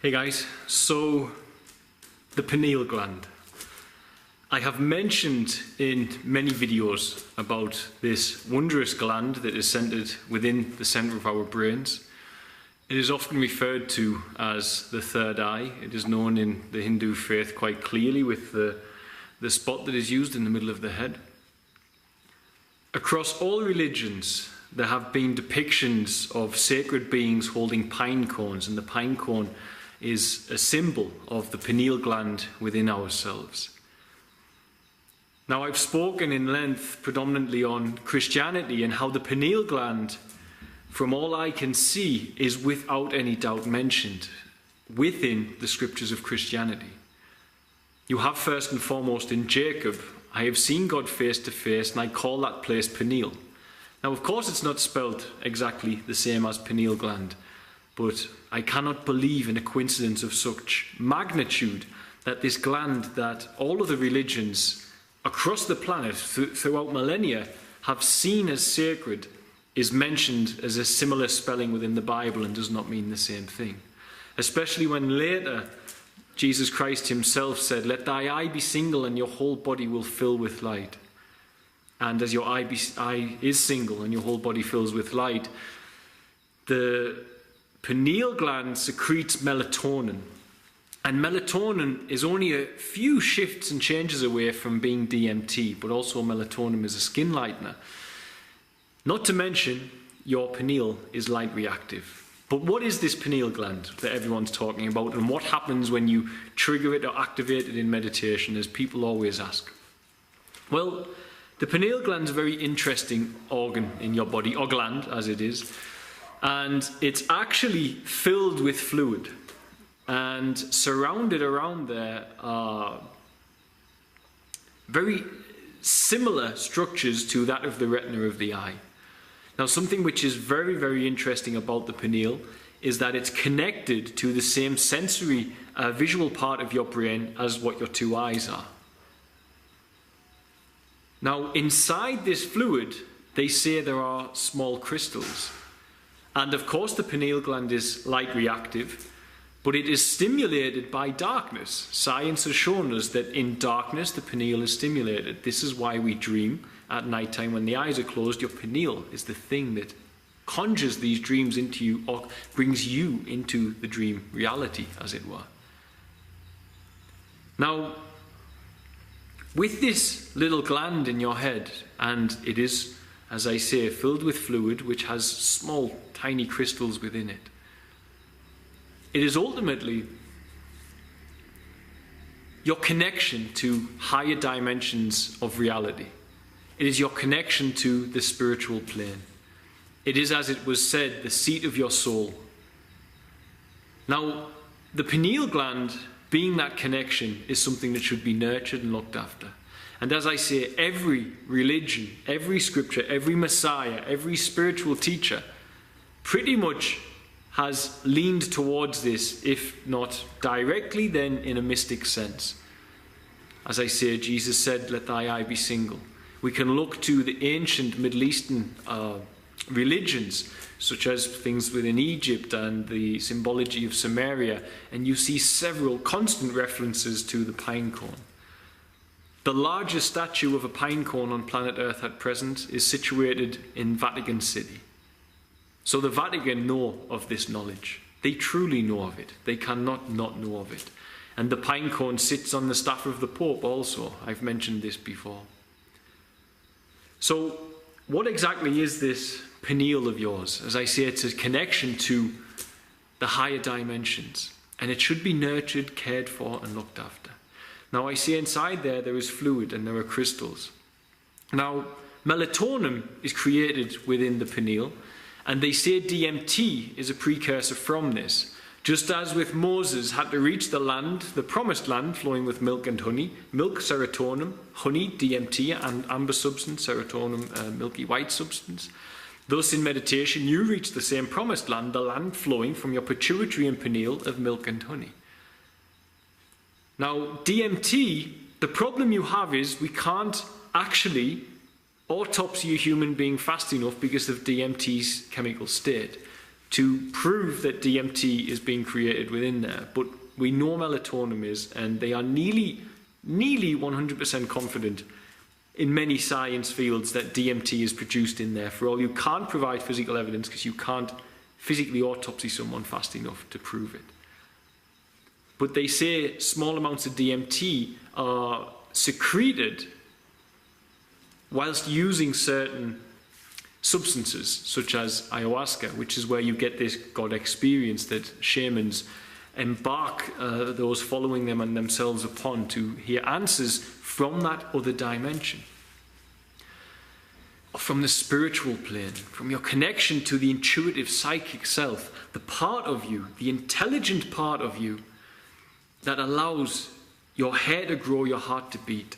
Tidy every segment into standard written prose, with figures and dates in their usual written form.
Hey guys, so the pineal gland. I have mentioned in many videos about this wondrous gland that is centered within the center of our brains. It is often referred to as the third eye. It is known in the Hindu faith quite clearly with the spot that is used in the middle of the head. Across all religions, there have been depictions of sacred beings holding pine cones, and the pine cone is a symbol of the pineal gland within ourselves. Now, I've spoken in length predominantly on Christianity and how the pineal gland, from all I can see, is without any doubt mentioned within the scriptures of Christianity. You have first and foremost in Jacob, I have seen God face to face, and I call that place pineal. Now, of course, it's not spelled exactly the same as pineal gland, but I cannot believe in a coincidence of such magnitude that this gland that all of the religions across the planet throughout millennia have seen as sacred is mentioned as a similar spelling within the Bible and does not mean the same thing. Especially when later Jesus Christ himself said, "Let thy eye be single and your whole body will fill with light." And as your eye is single and your whole body fills with light, the pineal gland secretes melatonin. And melatonin is only a few shifts and changes away from being DMT, but also melatonin is a skin lightener. Not to mention, your pineal is light reactive. But what is this pineal gland that everyone's talking about, and what happens when you trigger it or activate it in meditation, as people always ask? Well, the pineal gland is a very interesting organ in your body, or gland as it is, and it's actually filled with fluid. And surrounded around there are very similar structures to that of the retina of the eye. Now, something which is very, very interesting about the pineal is that it's connected to the same sensory visual part of your brain as what your two eyes are. Now, inside this fluid, they say there are small crystals. And of course, the pineal gland is light reactive, but it is stimulated by darkness. Science has shown us that in darkness, the pineal is stimulated. This is why we dream at night time when the eyes are closed. Your pineal is the thing that conjures these dreams into you, or brings you into the dream reality, as it were. Now, with this little gland in your head, and it is, as I say, filled with fluid which has small, tiny crystals within it, it is ultimately your connection to higher dimensions of reality. It is your connection to the spiritual plane. It is, as it was said, the seat of your soul. Now, the pineal gland, being that connection, is something that should be nurtured and looked after. And as I say, every religion, every scripture, every Messiah, every spiritual teacher pretty much has leaned towards this, if not directly, then in a mystic sense. As I say, Jesus said, "Let thy eye be single." We can look to the ancient Middle Eastern religions, such as things within Egypt and the symbology of Samaria, and you see several constant references to the pine cone. The largest statue of a pine cone on planet Earth at present is situated in Vatican City. So the Vatican know of this knowledge. They truly know of it. They cannot not know of it. And the pine cone sits on the staff of the Pope also. I've mentioned this before. So what exactly is this pineal of yours? As I say, it's a connection to the higher dimensions. And it should be nurtured, cared for, and looked after. Now, I see inside there is fluid and there are crystals. Now, melatonin is created within the pineal, and they say DMT is a precursor from this. Just as with Moses had to reach the land, the promised land, flowing with milk and honey, milk, serotonin, honey, DMT, and amber substance, serotonin, milky white substance. Thus, in meditation, you reach the same promised land, the land flowing from your pituitary and pineal of milk and honey. Now, DMT, the problem you have is we can't actually autopsy a human being fast enough because of DMT's chemical state. to prove that DMT is being created within there, but we know melatonin is, and they are nearly 100% confident in many science fields that DMT is produced in there. For all you can't provide physical evidence because you can't physically autopsy someone fast enough to prove it. But they say small amounts of DMT are secreted whilst using certain substances, such as ayahuasca, which is where you get this God experience that shamans embark those following them and themselves upon to hear answers from that other dimension, from the spiritual plane, from your connection to the intuitive psychic self, the part of you, the intelligent part of you that allows your hair to grow, your heart to beat.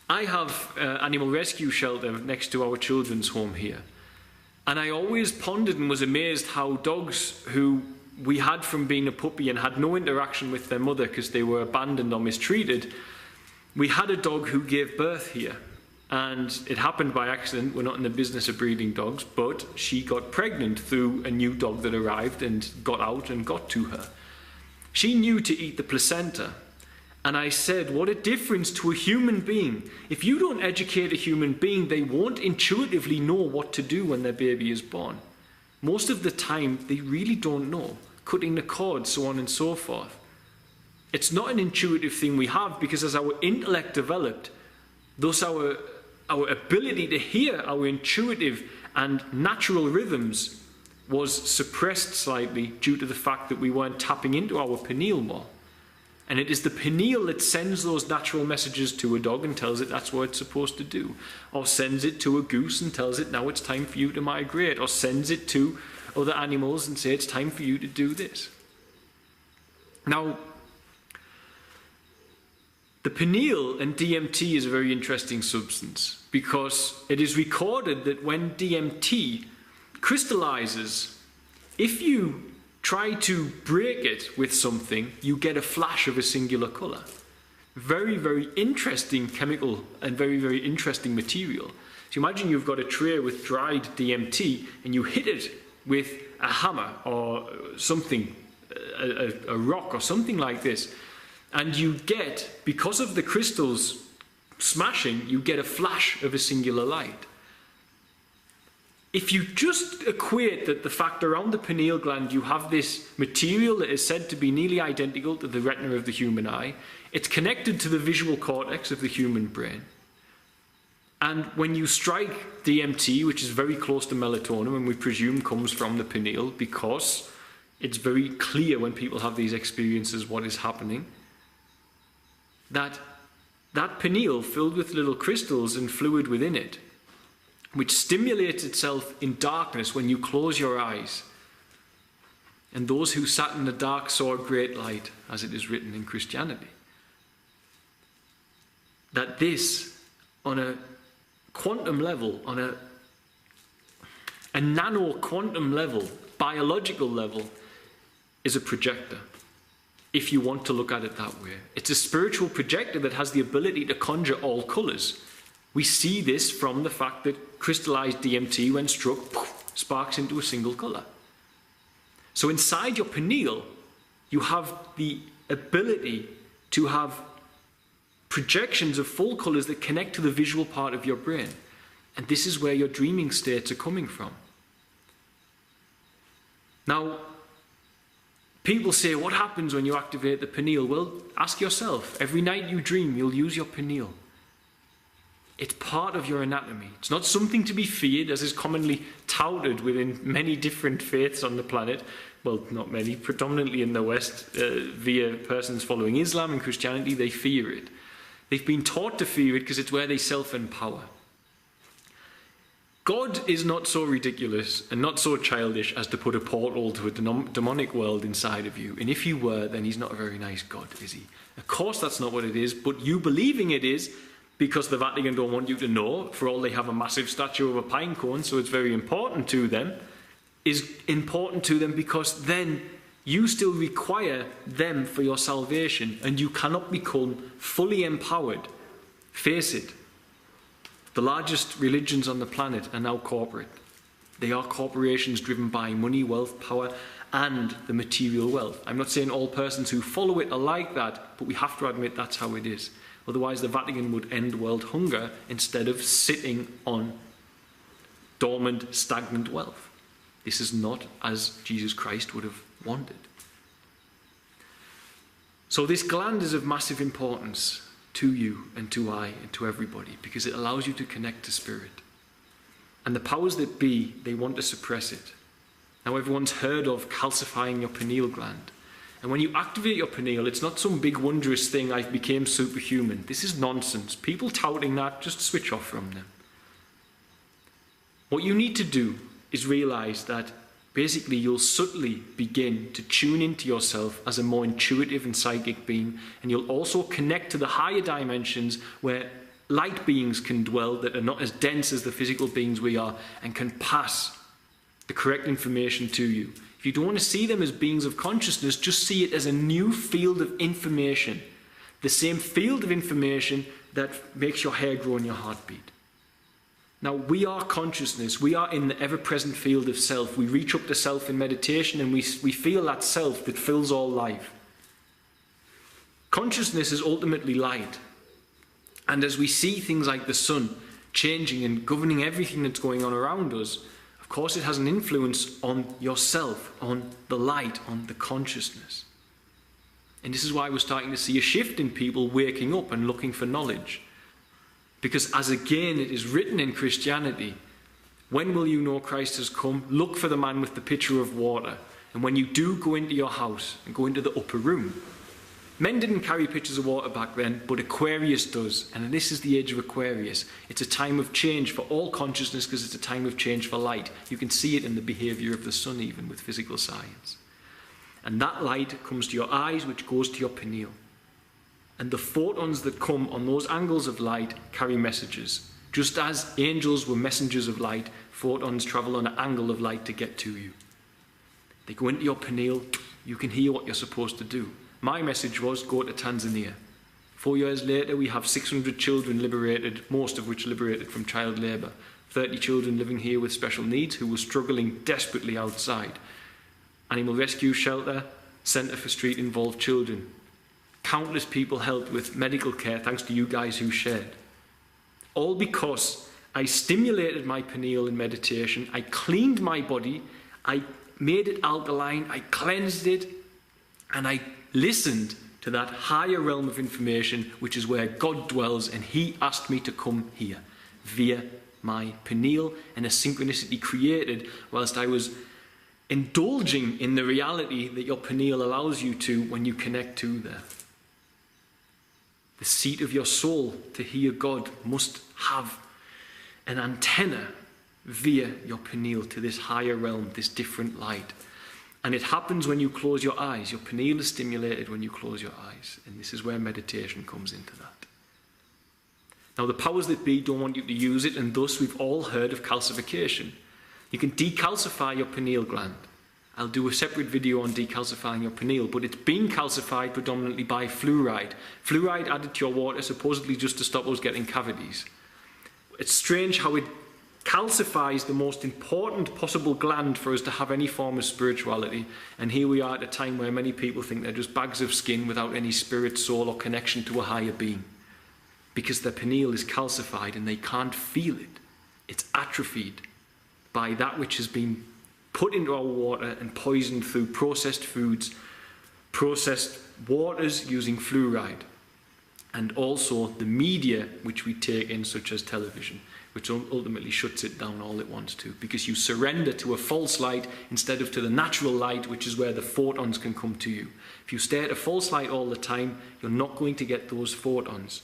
I have an animal rescue shelter next to our children's home here, and I always pondered and was amazed how dogs who we had from being a puppy and had no interaction with their mother because they were abandoned or mistreated, we had a dog who gave birth here, and it happened by accident. We're not in the business of breeding dogs, but she got pregnant through a new dog that arrived and got out and got to her. She knew to eat the placenta. And I said, what a difference to a human being. If you don't educate a human being, they won't intuitively know what to do when their baby is born. Most of the time, they really don't know. Cutting the cord, so on and so forth. It's not an intuitive thing we have, because as our intellect developed, thus our ability to hear our intuitive and natural rhythms was suppressed slightly due to the fact that we weren't tapping into our pineal more. And it is the pineal that sends those natural messages to a dog and tells it that's what it's supposed to do. Or sends it to a goose and tells it now it's time for you to migrate. Or sends it to other animals and say it's time for you to do this. Now, the pineal and DMT is a very interesting substance, because it is recorded that when DMT crystallizes, if you try to break it with something, you get a flash of a singular colour. Very, very interesting chemical and very, very interesting material. So imagine you've got a tray with dried DMT and you hit it with a hammer or something, a rock or something like this, and you get, because of the crystals smashing, you get a flash of a singular light. If you just equate that the fact around the pineal gland you have this material that is said to be nearly identical to the retina of the human eye, it's connected to the visual cortex of the human brain. And when you strike DMT, which is very close to melatonin, and we presume comes from the pineal, because it's very clear when people have these experiences what is happening, that pineal filled with little crystals and fluid within it, which stimulates itself in darkness when you close your eyes. And those who sat in the dark saw a great light, as it is written in Christianity. That this, on a quantum level, on a nano-quantum level, biological level, is a projector, if you want to look at it that way. It's a spiritual projector that has the ability to conjure all colours. We see this from the fact that crystallized DMT, when struck, sparks into a single colour. So inside your pineal, you have the ability to have projections of full colours that connect to the visual part of your brain. And this is where your dreaming states are coming from. Now, people say, what happens when you activate the pineal? Well, ask yourself. Every night you dream, you'll use your pineal. It's part of your anatomy. It's not something to be feared, as is commonly touted within many different faiths on the planet. Well, not many, predominantly in the West, via persons following Islam and Christianity, they fear it. They've been taught to fear it because it's where they self-empower. God is not so ridiculous and not so childish as to put a portal to a demonic world inside of you. And if he were, then he's not a very nice God, is he? Of course that's not what it is, but you believing it is, because the Vatican don't want you to know, for all they have a massive statue of a pine cone, so it's very important to them, is important to them because then you still require them for your salvation, and you cannot become fully empowered. Face it, the largest religions on the planet are now corporate. They are corporations driven by money, wealth, power, and the material wealth. I'm not saying all persons who follow it are like that, but we have to admit that's how it is. Otherwise, the Vatican would end world hunger instead of sitting on dormant, stagnant wealth. This is not as Jesus Christ would have wanted. So this gland is of massive importance to you and to I and to everybody, because it allows you to connect to spirit. And the powers that be, they want to suppress it. Now everyone's heard of calcifying your pineal gland. And when you activate your pineal, it's not some big wondrous thing, I became superhuman. This is nonsense. People touting that, just switch off from them. What you need to do is realize that basically you'll subtly begin to tune into yourself as a more intuitive and psychic being, and you'll also connect to the higher dimensions where light beings can dwell that are not as dense as the physical beings we are, and can pass the correct information to you. If you don't want to see them as beings of consciousness, just see it as a new field of information. The same field of information that makes your hair grow and your heart beat. Now, we are consciousness. We are in the ever-present field of self. We reach up to self in meditation, and we feel that self that fills all life. Consciousness is ultimately light. And as we see things like the sun changing and governing everything that's going on around us, of course it has an influence on yourself, on the light, on the consciousness. And this is why we're starting to see a shift in people waking up and looking for knowledge. Because as again it is written in Christianity, when will you know Christ has come? Look for the man with the pitcher of water. And when you do go into your house and go into the upper room, men didn't carry pitchers of water back then, but Aquarius does. And this is the age of Aquarius. It's a time of change for all consciousness, because it's a time of change for light. You can see it in the behavior of the sun, even with physical science. And that light comes to your eyes, which goes to your pineal. And the photons that come on those angles of light carry messages. Just as angels were messengers of light, photons travel on an angle of light to get to you. They go into your pineal, you can hear what you're supposed to do. My message was, go to Tanzania. 4 years later, we have 600 children liberated, most of which liberated from child labour. 30 children living here with special needs who were struggling desperately outside. Animal rescue shelter, centre for street-involved children. Countless people helped with medical care thanks to you guys who shared. All because I stimulated my pineal in meditation, I cleaned my body, I made it alkaline, I cleansed it, and I listened to that higher realm of information, which is where God dwells, and He asked me to come here via my pineal, and a synchronicity created whilst I was indulging in the reality that your pineal allows you to when you connect to there. The seat of your soul to hear God must have an antenna via your pineal to this higher realm, this different light. And it happens when you close your eyes. Your pineal is stimulated when you close your eyes. And this is where meditation comes into that. Now, the powers that be don't want you to use it, and thus we've all heard of calcification. You can decalcify your pineal gland. I'll do a separate video on decalcifying your pineal, but it's been calcified predominantly by fluoride. Fluoride added to your water, supposedly just to stop us getting cavities. It's strange how it calcifies the most important possible gland for us to have any form of spirituality, and here we are at a time where many people think they're just bags of skin without any spirit, soul or connection to a higher being, because their pineal is calcified and they can't feel it. It's atrophied by that which has been put into our water and poisoned through processed foods, processed waters using fluoride, and also the media which we take in, such as television, which ultimately shuts it down all it wants to, because you surrender to a false light instead of to the natural light, which is where the photons can come to you. If you stay at a false light all the time, you're not going to get those photons.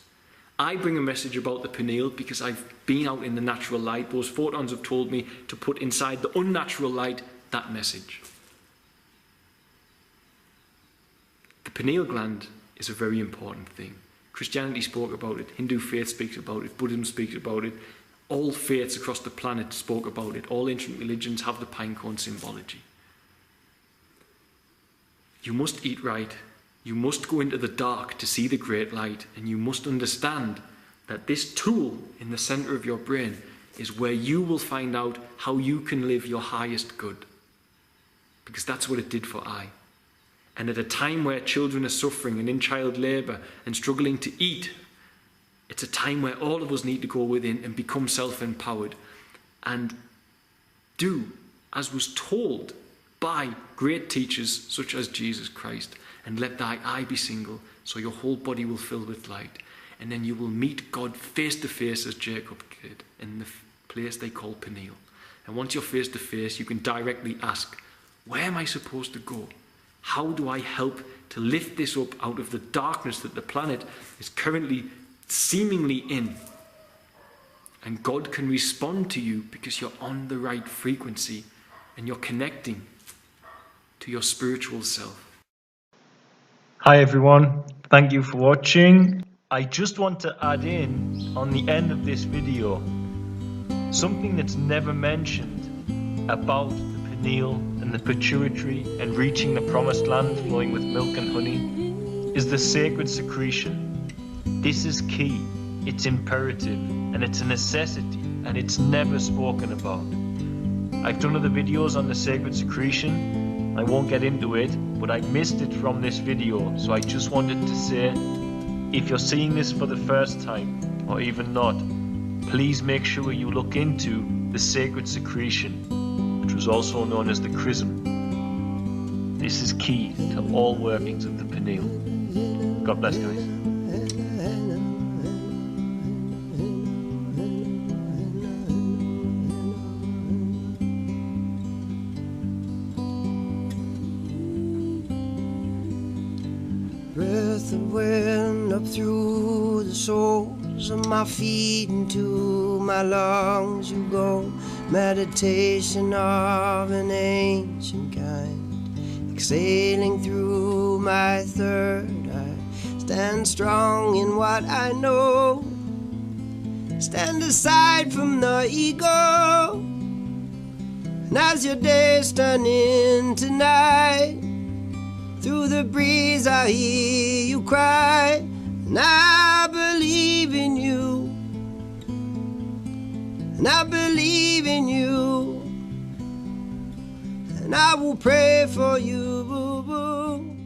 I bring a message about the pineal because I've been out in the natural light. Those photons have told me to put inside the unnatural light that message. The pineal gland is a very important thing. Christianity spoke about it, Hindu faith speaks about it, Buddhism speaks about it, all faiths across the planet spoke about it, all ancient religions have the pinecone symbology. You must eat right. You must go into the dark to see the great light, and you must understand that this tool in the center of your brain is where you will find out how you can live your highest good. Because that's what it did for I. And at a time where children are suffering and in child labour and struggling to eat, it's a time where all of us need to go within and become self-empowered and do as was told by great teachers such as Jesus Christ. And let thy eye be single, so your whole body will fill with light. And then you will meet God face to face as Jacob did in the place they call Pineal. And once you're face to face, you can directly ask, where am I supposed to go? How do I help to lift this up out of the darkness that the planet is currently seemingly in? And God can respond to you because you're on the right frequency and you're connecting to your spiritual self. Hi everyone, thank you for watching. I just want to add in on the end of this video something that's never mentioned about the pineal and the pituitary and reaching the promised land flowing with milk and honey is the sacred secretion. This is key, it's imperative, and it's a necessity, and it's never spoken about. I've done other videos on the sacred secretion. I won't get into it, but I missed it from this video, so I just wanted to say, if you're seeing this for the first time, or even not, please make sure you look into the sacred secretion, which was also known as the chrism. This is key to all workings of the pineal. God bless, guys. Breath of wind up through the soles of my feet into my lungs you go. Meditation of an ancient kind, exhaling through my third eye. Stand strong in what I know, stand aside from the ego. And as your days turn into night, through the breeze I hear you cry, and I believe in you, and I believe in you, and I will pray for you, boo-boo.